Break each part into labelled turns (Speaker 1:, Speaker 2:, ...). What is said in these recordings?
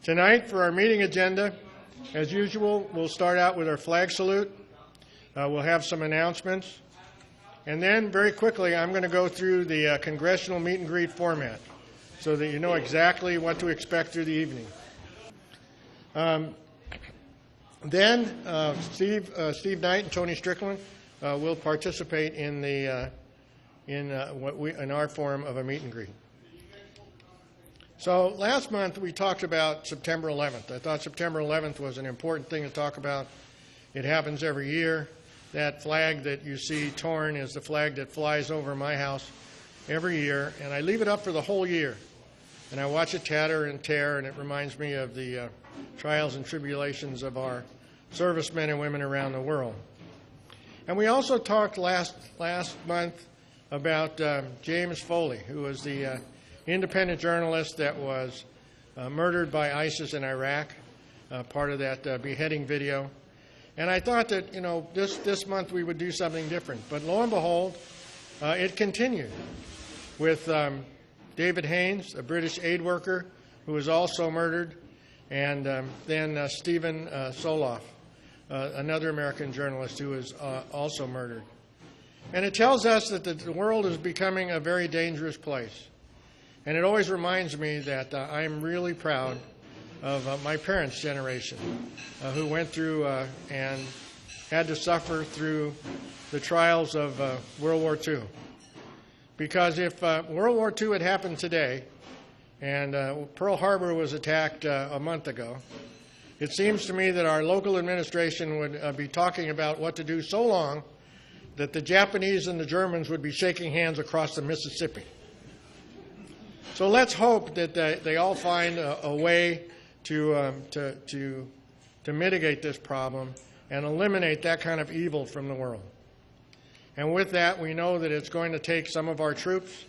Speaker 1: Tonight, for our meeting agenda, as usual, we'll start out with our flag salute. We'll have some announcements. And then, very quickly, I'm going to go through the congressional meet and greet format so that you know exactly what to expect through the evening. Then, Steve Knight and Tony Strickland will participate in our form of a meet and greet. So last month we talked about September 11th. I thought September 11th was an important thing to talk about. It happens every year. That flag that you see torn is the flag that flies over my house every year, and I leave it up for the whole year. And I watch it tatter and tear, and it reminds me of the trials and tribulations of our servicemen and women around the world. And we also talked last month about James Foley, who was the independent journalist that was murdered by ISIS in Iraq, part of that beheading video. And I thought that, this month we would do something different. But lo and behold, it continued with David Haynes, a British aid worker who was also murdered, and then Stephen Soloff, another American journalist who was also murdered. And it tells us that the world is becoming a very dangerous place. And it always reminds me that I'm really proud of my parents' generation who went through and had to suffer through the trials of World War II. Because if World War II had happened today and Pearl Harbor was attacked a month ago, it seems to me that our local administration would be talking about what to do so long that the Japanese and the Germans would be shaking hands across the Mississippi. So let's hope that they all find a way to mitigate this problem and eliminate that kind of evil from the world. And with that, we know that it's going to take some of our troops.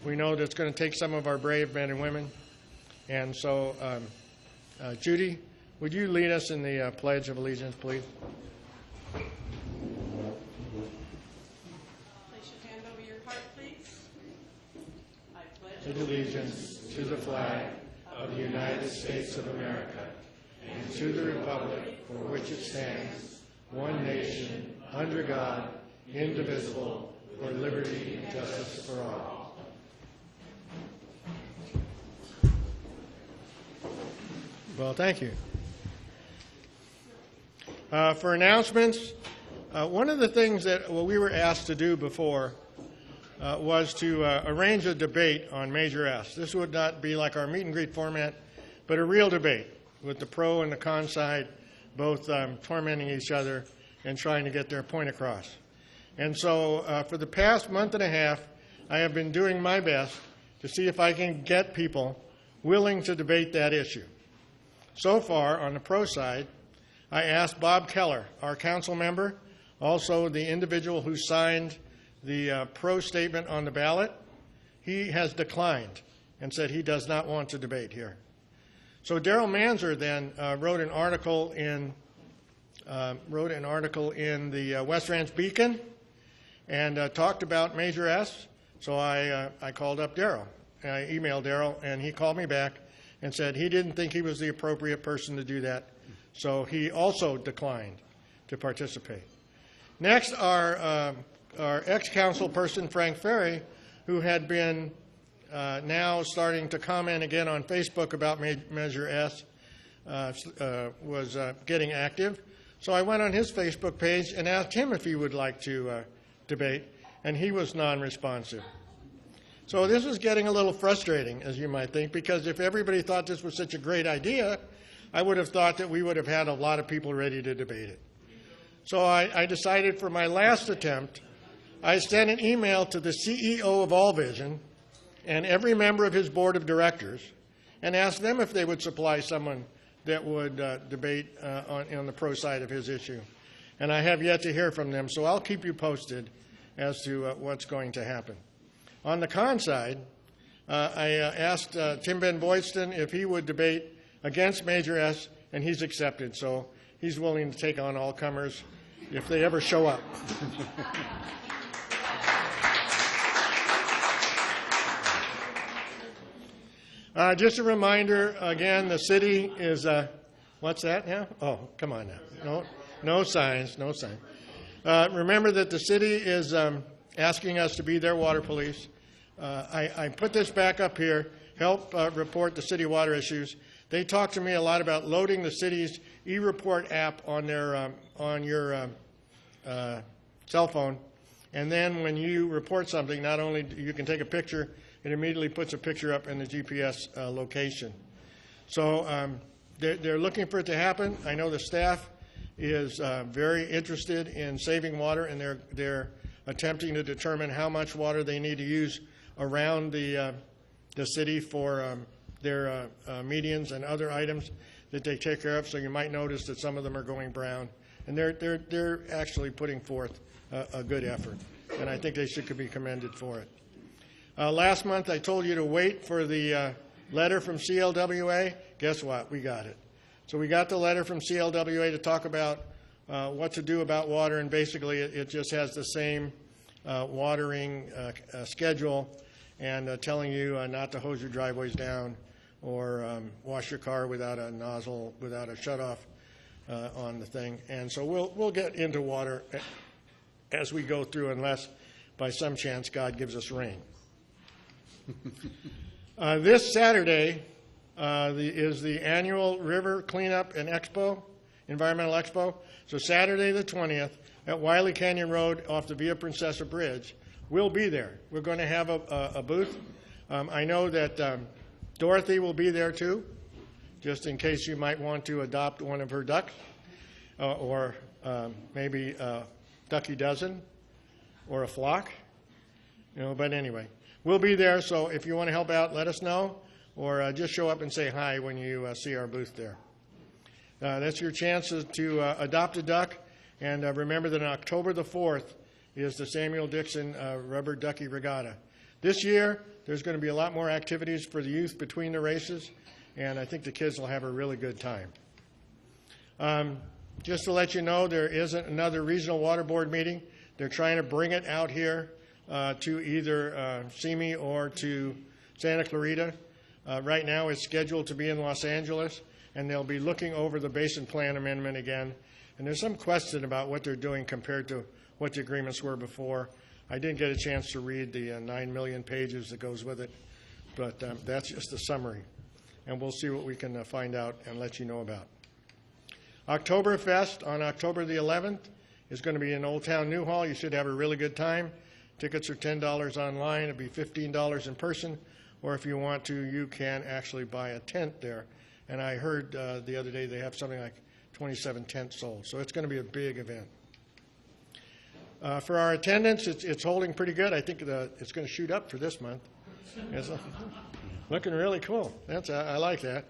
Speaker 1: We know that it's going to take some of our brave men and women. And so, Judy, would you lead us in the Pledge of Allegiance, please?
Speaker 2: Place your hand over your heart, please. I pledge
Speaker 1: allegiance to the flag of the United States of America and to the republic for which it stands, one nation, under God, indivisible, with liberty and justice for all. Well, thank you. For announcements, one of the things that we were asked to do before was to arrange a debate on Major S. This would not be like our meet and greet format, but a real debate with the pro and the con side both tormenting each other and trying to get their point across. And so for the past month and a half, I have been doing my best to see if I can get people willing to debate that issue. So far, on the pro side, I asked Bob Keller, our council member, also the individual who signed the pro statement on the ballot. He has declined and said he does not want to debate here. So Darrell Manzer then wrote an article in the West Ranch Beacon and talked about Major S. So I called up Darrell. I emailed Darrell, and he called me back and said he didn't think he was the appropriate person to do that. So he also declined to participate. Next, our ex-council person, Frank Ferry, who had been now starting to comment again on Facebook about Measure S, was getting active. So I went on his Facebook page and asked him if he would like to debate, and he was non-responsive. So this is getting a little frustrating, as you might think, because if everybody thought this was such a great idea, I would have thought that we would have had a lot of people ready to debate it. So I decided for my last attempt, I sent an email to the CEO of AllVision and every member of his board of directors and asked them if they would supply someone that would debate on the pro side of his issue. And I have yet to hear from them, so I'll keep you posted as to what's going to happen. On the con side, I asked Tim Ben Boydston if he would debate against Major S, and he's accepted. So he's willing to take on all comers if they ever show up. Just a reminder, again, the city is, what's that now? Oh, come on now. No signs, no signs. Remember that the city is asking us to be their water police. I put this back up here, help report the city water issues. They talk to me a lot about loading the city's e-report app on your cell phone. And then when you report something, not only you can take a picture, it immediately puts a picture up in the GPS location. So they're looking for it to happen. I know the staff is very interested in saving water, and they're attempting to determine how much water they need to use around the city for their medians and other items that they take care of. So you might notice that some of them are going brown, and they're actually putting forth a good effort, and I think they should be commended for it. Last month I told you to wait for the letter from CLWA. Guess what? We got it. So we got the letter from CLWA to talk about what to do about water, and basically it just has the same watering schedule and telling you not to hose your driveways down or wash your car without a nozzle, without a shutoff on the thing. And so we'll get into water as we go through, unless by some chance God gives us rain. This Saturday is the annual River Cleanup and Expo, Environmental Expo. So Saturday the 20th at Wiley Canyon Road off the Via Princesa Bridge. We'll be there. We're going to have a booth. I know that Dorothy will be there too, just in case you might want to adopt one of her ducks, or maybe a ducky dozen or a flock. But anyway, we'll be there, so if you want to help out, let us know, or just show up and say hi when you see our booth there. That's your chance to adopt a duck, and remember that on October the 4th is the Samuel Dixon Rubber Ducky Regatta. This year, there's going to be a lot more activities for the youth between the races, and I think the kids will have a really good time. Just to let you know, there isn't another regional water board meeting. They're trying to bring it out here to either Simi or to Santa Clarita. Right now it's scheduled to be in Los Angeles, and they'll be looking over the Basin Plan Amendment again. And there's some question about what they're doing compared to what the agreements were before. I didn't get a chance to read the 9 million pages that goes with it, but that's just a summary. And we'll see what we can find out and let you know about. Oktoberfest on October the 11th is going to be in Old Town Newhall. You should have a really good time. Tickets are $10 online. It'll be $15 in person, or if you want to, you can actually buy a tent there. And I heard the other day they have something like 27 tents sold. So it's going to be a big event. For our attendance, it's holding pretty good. I think it's going to shoot up for this month. It's looking really cool. I like that.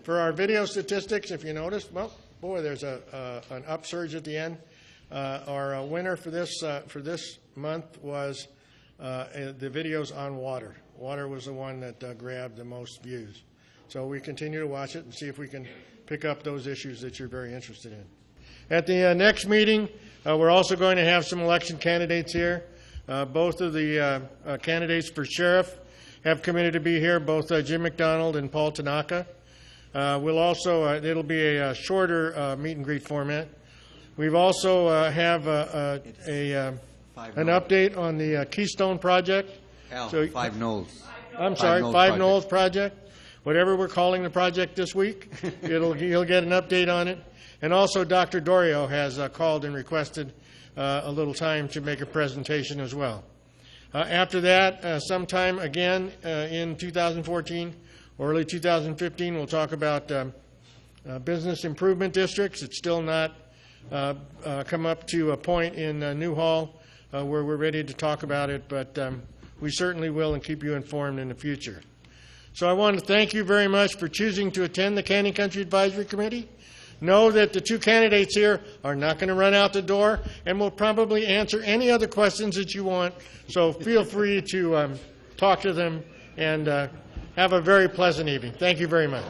Speaker 1: For our video statistics, if you noticed, well, boy, there's an upsurge at the end. Our winner for this month was the videos on water. Water was the one that grabbed the most views. So we continue to watch it and see if we can pick up those issues that you're very interested in. At the next meeting, we're also going to have some election candidates here. Both of the candidates for sheriff have committed to be here, both Jim McDonald and Paul Tanaka. We'll also, it'll be a shorter meet and greet format. We've also have an update on the Keystone Project.
Speaker 3: Five Knolls.
Speaker 1: I'm sorry, Five Knolls Project. Whatever we're calling the project this week, you'll get an update on it. And also Dr. Dorio has called and requested a little time to make a presentation as well. After that, sometime again in 2014 or early 2015, we'll talk about business improvement districts. It's still not come up to a point in Newhall where we're ready to talk about it, but we certainly will and keep you informed in the future. So I want to thank you very much for choosing to attend the Canyon Country Advisory Committee. Know that the two candidates here are not going to run out the door and will probably answer any other questions that you want. So feel free to talk to them and have a very pleasant evening. Thank you very much.